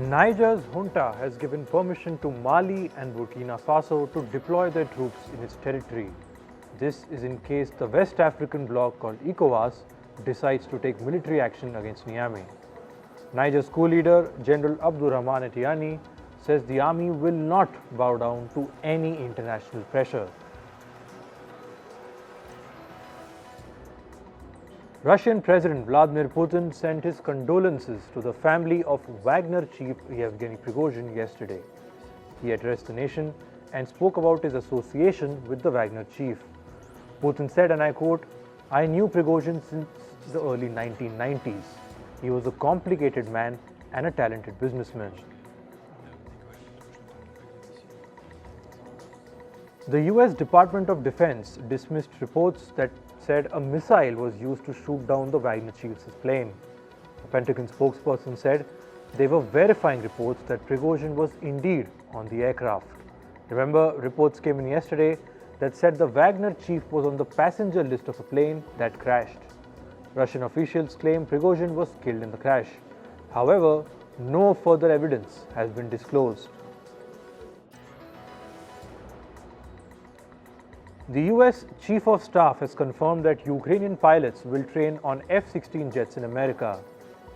Niger's junta has given permission to Mali and Burkina Faso to deploy their troops in its territory. This is in case the West African bloc called ECOWAS decides to take military action against Niamey. Niger's school leader, General Abdurrahman Etiani, says the army will not bow down to any international pressure. Russian President Vladimir Putin sent his condolences to the family of Wagner chief Yevgeny Prigozhin yesterday. He addressed the nation and spoke about his association with the Wagner chief. Putin said, and I quote, "I knew Prigozhin since the early 1990s. He was a complicated man and a talented businessman." The US Department of Defense dismissed reports that said a missile was used to shoot down the Wagner chief's plane. A Pentagon spokesperson said they were verifying reports that Prigozhin was indeed on the aircraft. Remember, reports came in yesterday that said the Wagner chief was on the passenger list of a plane that crashed. Russian officials claim Prigozhin was killed in the crash. However, no further evidence has been disclosed. The US Chief of Staff has confirmed that Ukrainian pilots will train on F-16 jets in America.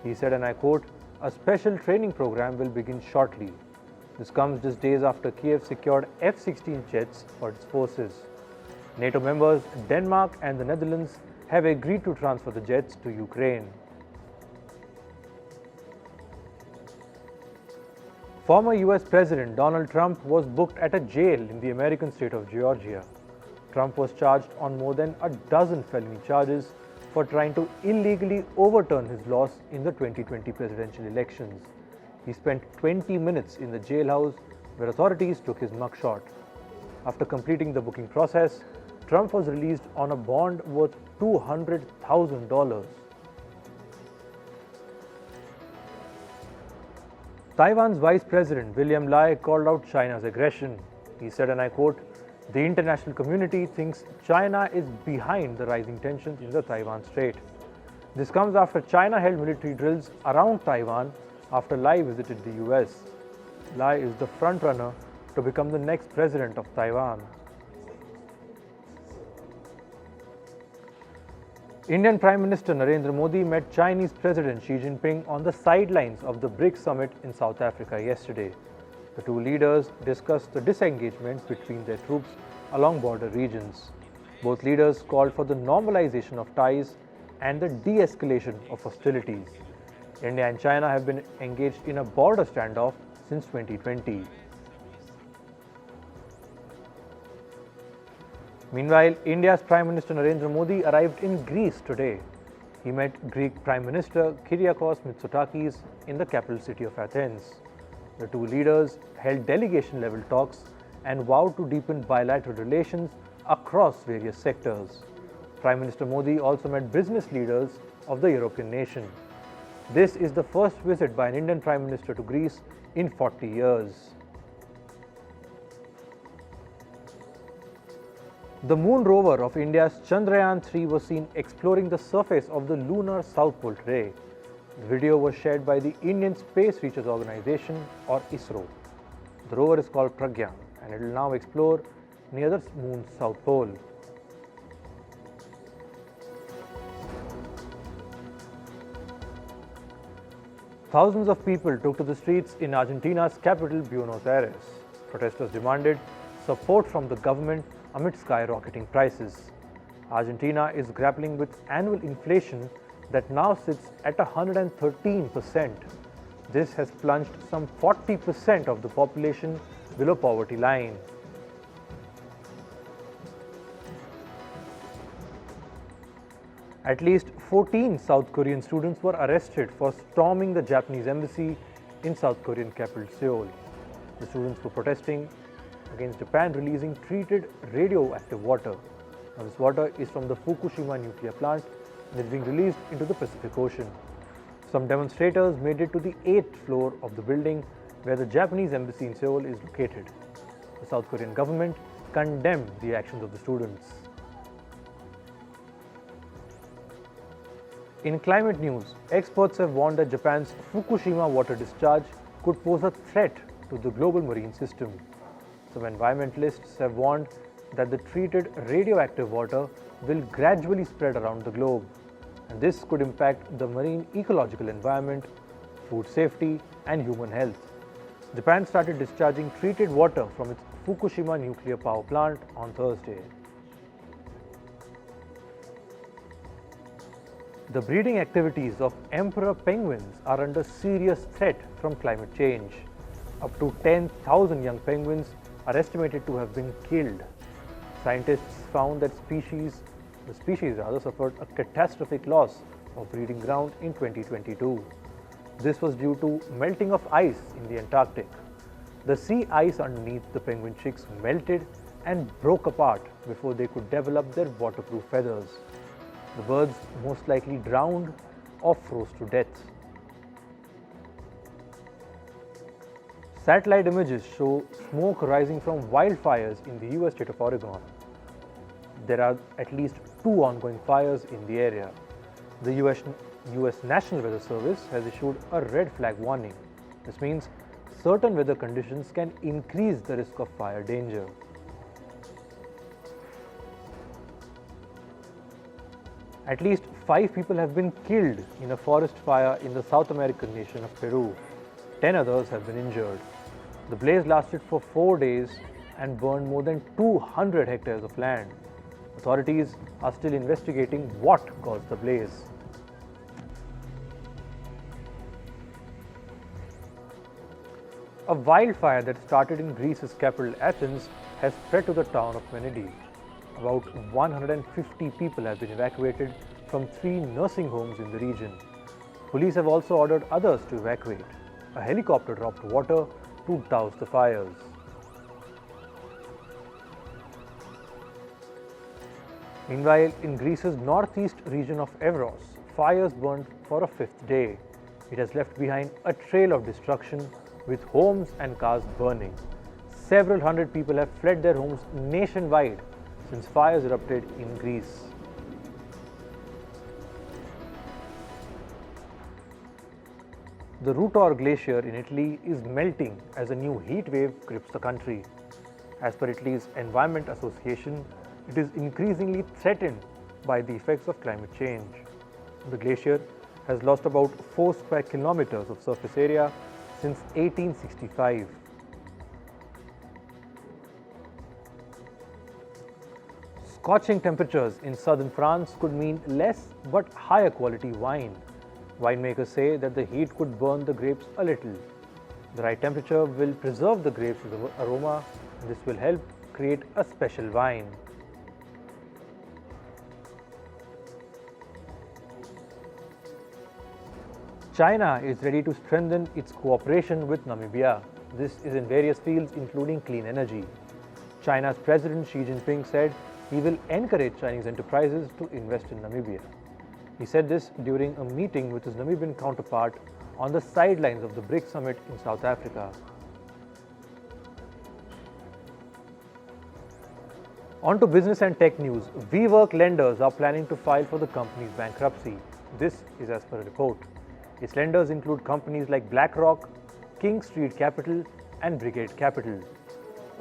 He said, and I quote, "A special training program will begin shortly." This comes just days after Kiev secured F-16 jets for its forces. NATO members Denmark and the Netherlands have agreed to transfer the jets to Ukraine. Former US President Donald Trump was booked at a jail in the American state of Georgia. Trump was charged on more than a dozen felony charges for trying to illegally overturn his loss in the 2020 presidential elections. He spent 20 minutes in the jailhouse where authorities took his mugshot. After completing the booking process, Trump was released on a bond worth $200,000. Taiwan's Vice President William Lai called out China's aggression. He said, and I quote, "The international community thinks China is behind the rising tensions in the Taiwan Strait." This comes after China held military drills around Taiwan after Lai visited the US. Lai is the frontrunner to become the next president of Taiwan. Indian Prime Minister Narendra Modi met Chinese President Xi Jinping on the sidelines of the BRICS summit in South Africa yesterday. The two leaders discussed the disengagement between their troops along border regions. Both leaders called for the normalization of ties and the de-escalation of hostilities. India and China have been engaged in a border standoff since 2020. Meanwhile, India's Prime Minister Narendra Modi arrived in Greece today. He met Greek Prime Minister Kyriakos Mitsotakis in the capital city of Athens. The two leaders held delegation-level talks and vowed to deepen bilateral relations across various sectors. Prime Minister Modi also met business leaders of the European nation. This is the first visit by an Indian Prime Minister to Greece in 40 years. The moon rover of India's Chandrayaan-3 was seen exploring the surface of the lunar South Pole today. The video was shared by the Indian Space Research Organization, or ISRO. The rover is called Pragyan and it will now explore near the moon's south pole. Thousands of people took to the streets in Argentina's capital, Buenos Aires. Protesters demanded support from the government amid skyrocketing prices. Argentina is grappling with annual inflation that now sits at 113%. This has plunged some 40% of the population below poverty line. At least 14 South Korean students were arrested for storming the Japanese embassy in South Korean capital Seoul. The students were protesting against Japan releasing treated radioactive water. Now, this water is from the Fukushima nuclear plant and is being released into the Pacific Ocean. Some demonstrators made it to the 8th floor of the building where the Japanese embassy in Seoul is located. The South Korean government condemned the actions of the students. In climate news, experts have warned that Japan's Fukushima water discharge could pose a threat to the global marine system. Some environmentalists have warned that the treated radioactive water will gradually spread around the globe, and this could impact the marine ecological environment, food safety, and human health. Japan started discharging treated water from its Fukushima nuclear power plant on Thursday. The breeding activities of emperor penguins are under serious threat from climate change. Up to 10,000 young penguins are estimated to have been killed. Scientists found that the species suffered a catastrophic loss of breeding ground in 2022. This was due to melting of ice in the Antarctic. The sea ice underneath the penguin chicks melted and broke apart before they could develop their waterproof feathers. The birds most likely drowned or froze to death. Satellite images show smoke rising from wildfires in the US state of Oregon. There are at least 2 ongoing fires in the area. The US National Weather Service has issued a red flag warning. This means certain weather conditions can increase the risk of fire danger. At least 5 people have been killed in a forest fire in the South American nation of Peru. 10 others have been injured. The blaze lasted for 4 days and burned more than 200 hectares of land. Authorities are still investigating what caused the blaze. A wildfire that started in Greece's capital Athens has spread to the town of Venedig. About 150 people have been evacuated from 3 nursing homes in the region. Police have also ordered others to evacuate. A helicopter dropped water to douse the fires. Meanwhile, in Greece's northeast region of Evros, fires burned for a 5th day. It has left behind a trail of destruction with homes and cars burning. Several hundred people have fled their homes nationwide since fires erupted in Greece. The Rutor glacier in Italy is melting as a new heat wave grips the country. As per Italy's Environment Association, it is increasingly threatened by the effects of climate change. The glacier has lost about 4 square kilometers of surface area since 1865. Scorching temperatures in southern France could mean less but higher quality wine. Winemakers say that the heat could burn the grapes a little. The right temperature will preserve the grapes' aroma, and this will help create a special wine. China is ready to strengthen its cooperation with Namibia. This is in various fields including clean energy. China's President Xi Jinping said he will encourage Chinese enterprises to invest in Namibia. He said this during a meeting with his Namibian counterpart on the sidelines of the BRICS summit in South Africa. On to business and tech news. WeWork lenders are planning to file for the company's bankruptcy. This is as per a report. Its lenders include companies like BlackRock, King Street Capital, and Brigade Capital.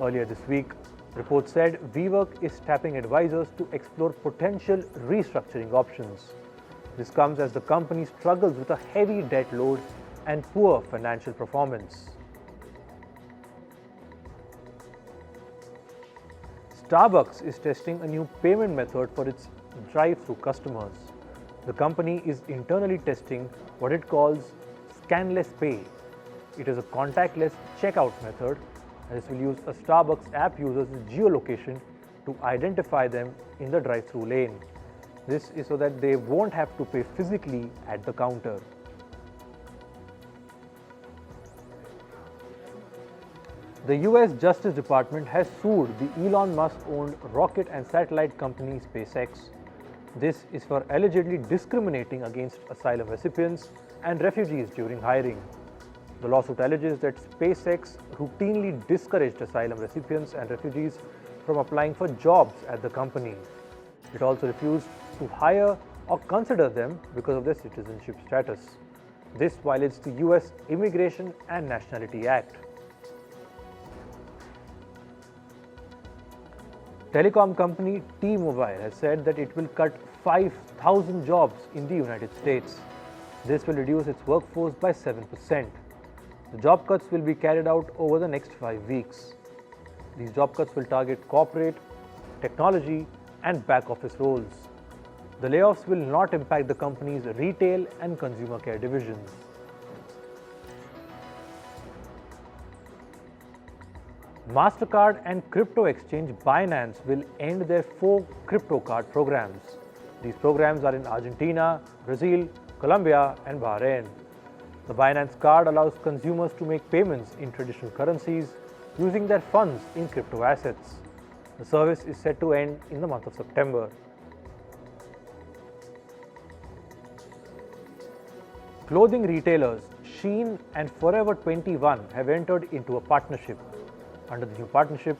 Earlier this week, reports said WeWork is tapping advisors to explore potential restructuring options. This comes as the company struggles with a heavy debt load and poor financial performance. Starbucks is testing a new payment method for its drive-thru customers. The company is internally testing what it calls scanless pay. It is a contactless checkout method, and this will use a Starbucks app user's geolocation to identify them in the drive-thru lane. This is so that they won't have to pay physically at the counter. The US Justice Department has sued the Elon Musk-owned rocket and satellite company SpaceX. This is for allegedly discriminating against asylum recipients and refugees during hiring. The lawsuit alleges that SpaceX routinely discouraged asylum recipients and refugees from applying for jobs at the company. It also refused to hire or consider them because of their citizenship status. This violates the US Immigration and Nationality Act. Telecom company T-Mobile has said that it will cut 5,000 jobs in the United States. This will reduce its workforce by 7%. The job cuts will be carried out over the next 5 weeks. These job cuts will target corporate, technology, and back office roles. The layoffs will not impact the company's retail and consumer care divisions. MasterCard and crypto exchange Binance will end their 4 crypto card programs. These programs are in Argentina, Brazil, Colombia, and Bahrain. The Binance card allows consumers to make payments in traditional currencies using their funds in crypto assets. The service is set to end in the month of September. Clothing retailers Shein and Forever 21 have entered into a partnership. Under the new partnership,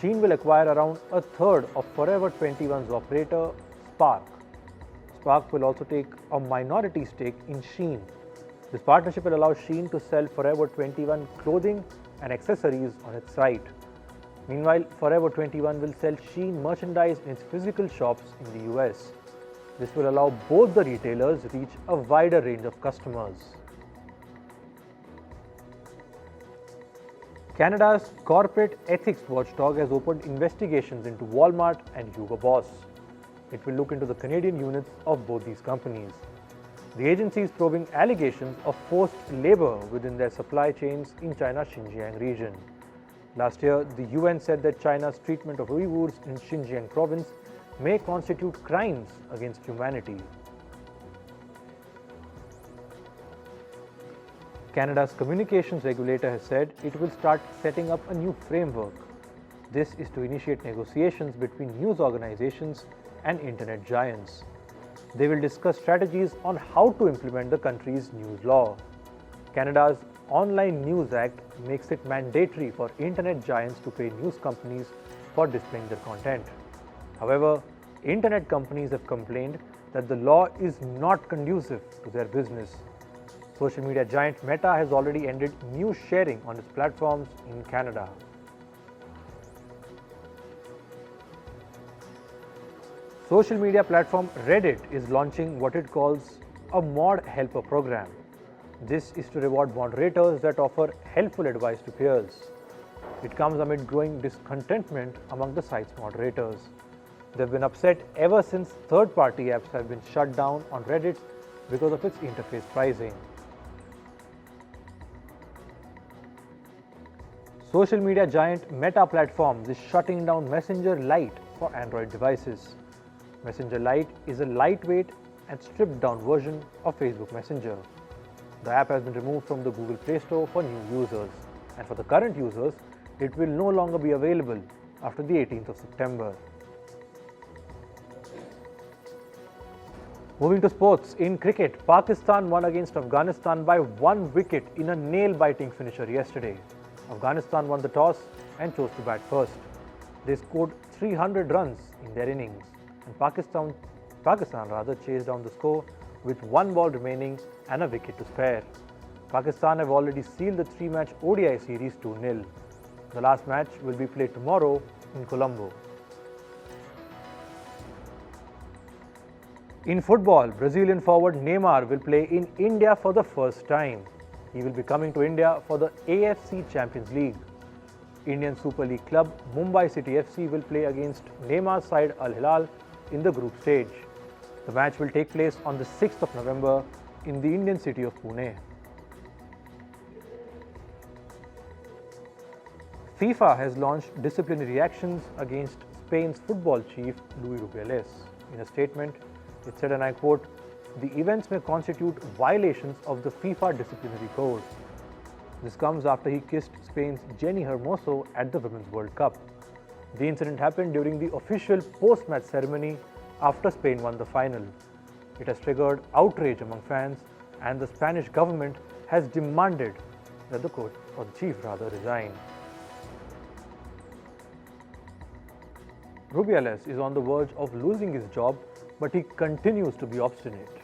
Shein will acquire around a third of Forever 21's operator, Spark. Spark will also take a minority stake in Shein. This partnership will allow Shein to sell Forever 21 clothing and accessories on its site. Meanwhile, Forever 21 will sell Shein merchandise in its physical shops in the US. This will allow both the retailers reach a wider range of customers. Canada's corporate ethics watchdog has opened investigations into Walmart and Hugo Boss. It will look into the Canadian units of both these companies. The agency is probing allegations of forced labor within their supply chains in China's Xinjiang region. Last year, the UN said that China's treatment of Uyghurs in Xinjiang province may constitute crimes against humanity. Canada's communications regulator has said it will start setting up a new framework. This is to initiate negotiations between news organizations and internet giants. They will discuss strategies on how to implement the country's news law. Canada's Online News Act makes it mandatory for internet giants to pay news companies for displaying their content. However, internet companies have complained that the law is not conducive to their business. Social media giant Meta has already ended news sharing on its platforms in Canada. Social media platform Reddit is launching what it calls a mod helper program. This is to reward moderators that offer helpful advice to peers. It comes amid growing discontentment among the site's moderators. They've been upset ever since third-party apps have been shut down on Reddit because of its interface pricing. Social media giant Meta Platforms is shutting down Messenger Lite for Android devices. Messenger Lite is a lightweight and stripped-down version of Facebook Messenger. The app has been removed from the Google Play Store for new users, and for the current users, it will no longer be available after the 18th of September. Moving to sports, in cricket, Pakistan won against Afghanistan by 1 wicket in a nail-biting finisher yesterday. Afghanistan won the toss and chose to bat first. They scored 300 runs in their innings, and Pakistan chased down the score with 1 ball remaining and a wicket to spare. Pakistan have already sealed the 3-match ODI series 2-0. The last match will be played tomorrow in Colombo. In football, Brazilian forward Neymar will play in India for the first time. He will be coming to India for the AFC Champions League. Indian Super League club Mumbai City FC will play against Neymar's side Al Hilal in the group stage. The match will take place on the 6th of November in the Indian city of Pune. FIFA has launched disciplinary actions against Spain's football chief Luis Rubiales. In a statement, it said, and I quote, "The events may constitute violations of the FIFA disciplinary code." This comes after he kissed Spain's Jenny Hermoso at the Women's World Cup. The incident happened during the official post-match ceremony after Spain won the final. It has triggered outrage among fans, and the Spanish government has demanded that the chief resign. Rubiales is on the verge of losing his job, but he continues to be obstinate.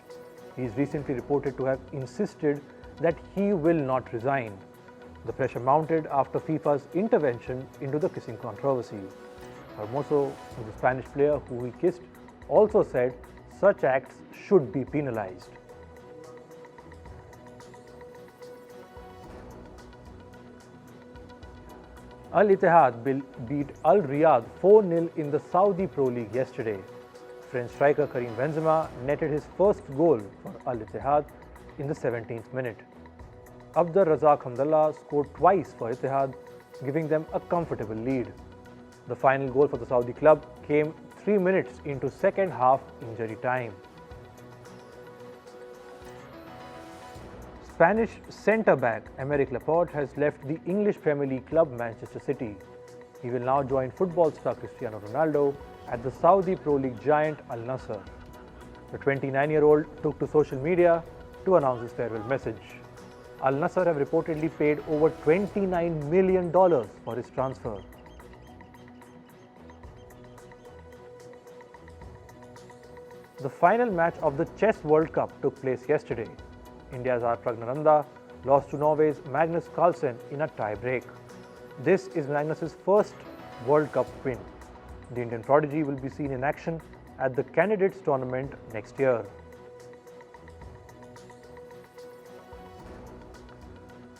He is recently reported to have insisted that he will not resign. The pressure mounted after FIFA's intervention into the kissing controversy. Hermoso, the Spanish player who he kissed, also said such acts should be penalized. Al Ittihad beat Al Riyadh 4-0 in the Saudi Pro League yesterday. French striker Karim Benzema netted his first goal for Al Ittihad in the 17th minute. Abdur Razak Hamdallah scored twice for Ittihad, giving them a comfortable lead. The final goal for the Saudi club came 3 minutes into second half injury time. Spanish centre-back Aymeric Laporte has left the English Premier League club Manchester City. He will now join football star Cristiano Ronaldo at the Saudi Pro League giant Al Nassr. The 29-year-old took to social media to announce his farewell message. Al Nassr have reportedly paid over $29 million for his transfer. The final match of the Chess World Cup took place yesterday. India's R. Pragnananda lost to Norway's Magnus Carlsen in a tie-break. This is Magnus's first World Cup win. The Indian prodigy will be seen in action at the Candidates Tournament next year.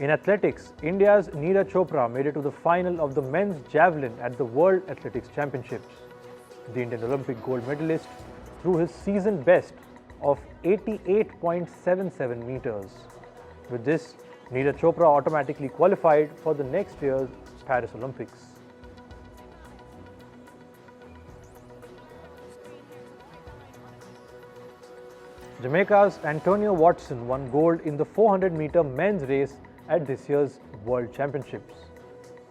In athletics, India's Neeraj Chopra made it to the final of the men's javelin at the World Athletics Championships. The Indian Olympic gold medalist threw his season best of 88.77 meters. With this, Neeraj Chopra automatically qualified for the next year's Paris Olympics. Jamaica's Antonio Watson won gold in the 400-meter men's race at this year's World Championships.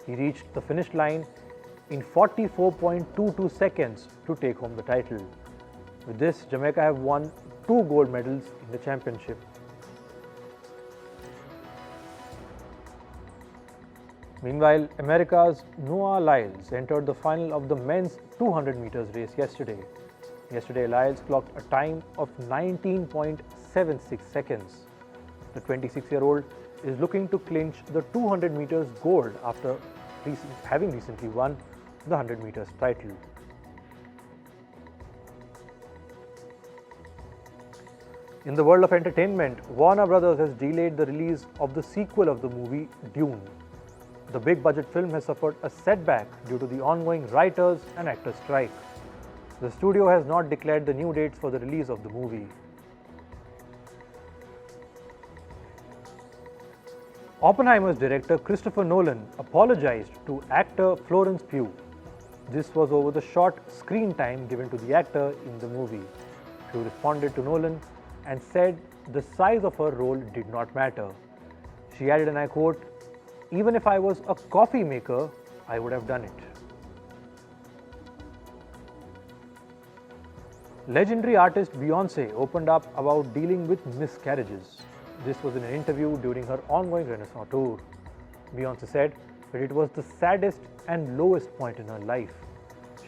He reached the finish line in 44.22 seconds to take home the title. With this, Jamaica have won 2 gold medals in the championship. Meanwhile, America's Noah Lyles entered the final of the men's 200 meters race yesterday. Yesterday, Lyles clocked a time of 19.76 seconds. The 26-year-old is looking to clinch the 200 meters gold after having recently won the 100 meters title. In the world of entertainment, Warner Brothers has delayed the release of the sequel of the movie Dune. The big-budget film has suffered a setback due to the ongoing writers and actors strike. The studio has not declared the new dates for the release of the movie. Oppenheimer's director Christopher Nolan apologized to actor Florence Pugh. This was over the short screen time given to the actor in the movie. Pugh responded to Nolan and said the size of her role did not matter. She added, and I quote, "Even if I was a coffee maker, I would have done it." Legendary artist Beyoncé opened up about dealing with miscarriages. This was in an interview during her ongoing Renaissance tour. Beyoncé said that it was the saddest and lowest point in her life.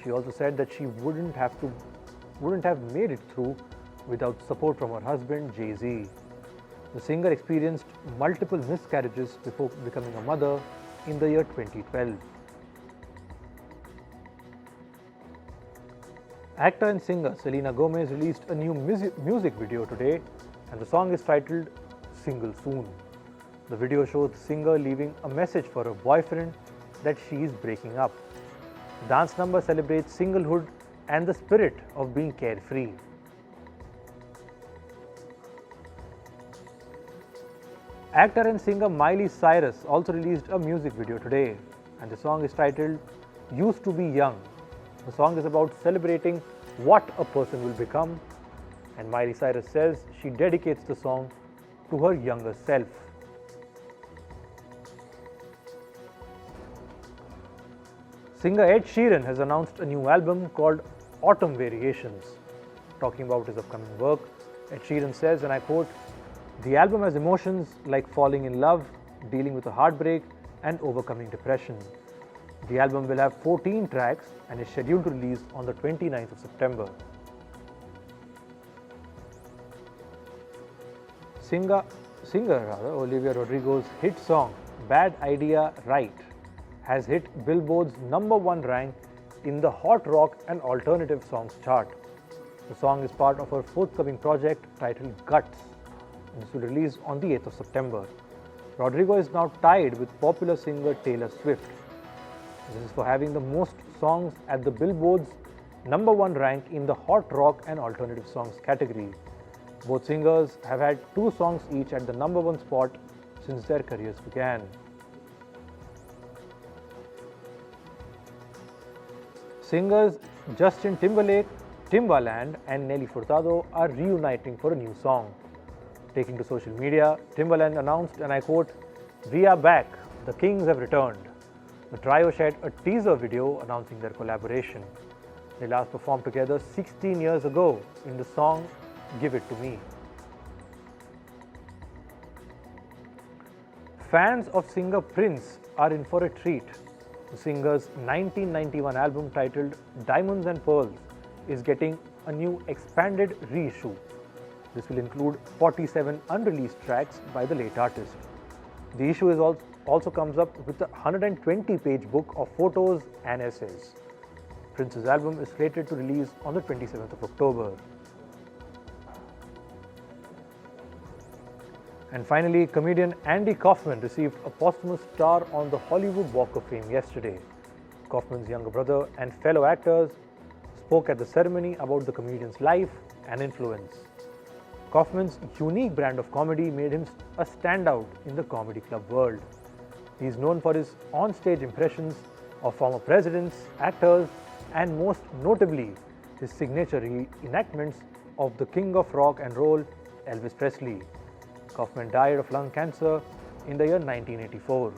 She also said that she wouldn't have made it through without support from her husband, Jay-Z. The singer experienced multiple miscarriages before becoming a mother in the year 2012. Actor and singer Selena Gomez released a new music video today, and the song is titled Single Soon. The video shows the singer leaving a message for her boyfriend that she is breaking up. The dance number celebrates singlehood and the spirit of being carefree. Actor and singer Miley Cyrus also released a music video today, and the song is titled Used to Be Young. The song is about celebrating what a person will become, and Miley Cyrus says she dedicates the song to her younger self. Singer Ed Sheeran has announced a new album called Autumn Variations. Talking about his upcoming work, Ed Sheeran says, and I quote, "The album has emotions like falling in love, dealing with a heartbreak, and overcoming depression. The album will have 14 tracks and is scheduled to release on the 29th of September. Singer Olivia Rodrigo's hit song Bad Idea Right has hit Billboard's #1 rank in the Hot Rock and Alternative Songs chart. The song is part of her forthcoming project titled Guts, and this will release on the 8th of September. Rodrigo is now tied with popular singer Taylor Swift. This is for having the most songs at the Billboard's #1 rank in the Hot Rock and Alternative Songs category. Both singers have had 2 songs each at the #1 spot since their careers began. Singers Justin Timberlake, Timbaland and Nelly Furtado are reuniting for a new song. Taking to social media, Timbaland announced, and I quote, "We are back, the Kings have returned." The trio shared a teaser video announcing their collaboration. They last performed together 16 years ago in the song Give It To Me. Fans of singer Prince are in for a treat. The singer's 1991 album titled Diamonds and Pearls is getting a new expanded reissue. This will include 47 unreleased tracks by the late artist. The issue is also comes up with a 120-page book of photos and essays. Prince's album is slated to release on the 27th of October. And finally, comedian Andy Kaufman received a posthumous star on the Hollywood Walk of Fame yesterday. Kaufman's younger brother and fellow actors spoke at the ceremony about the comedian's life and influence. Kaufman's unique brand of comedy made him a standout in the comedy club world. He is known for his on-stage impressions of former presidents, actors, and most notably, his signature reenactments of the king of rock and roll, Elvis Presley. Kaufman died of lung cancer in the year 1984.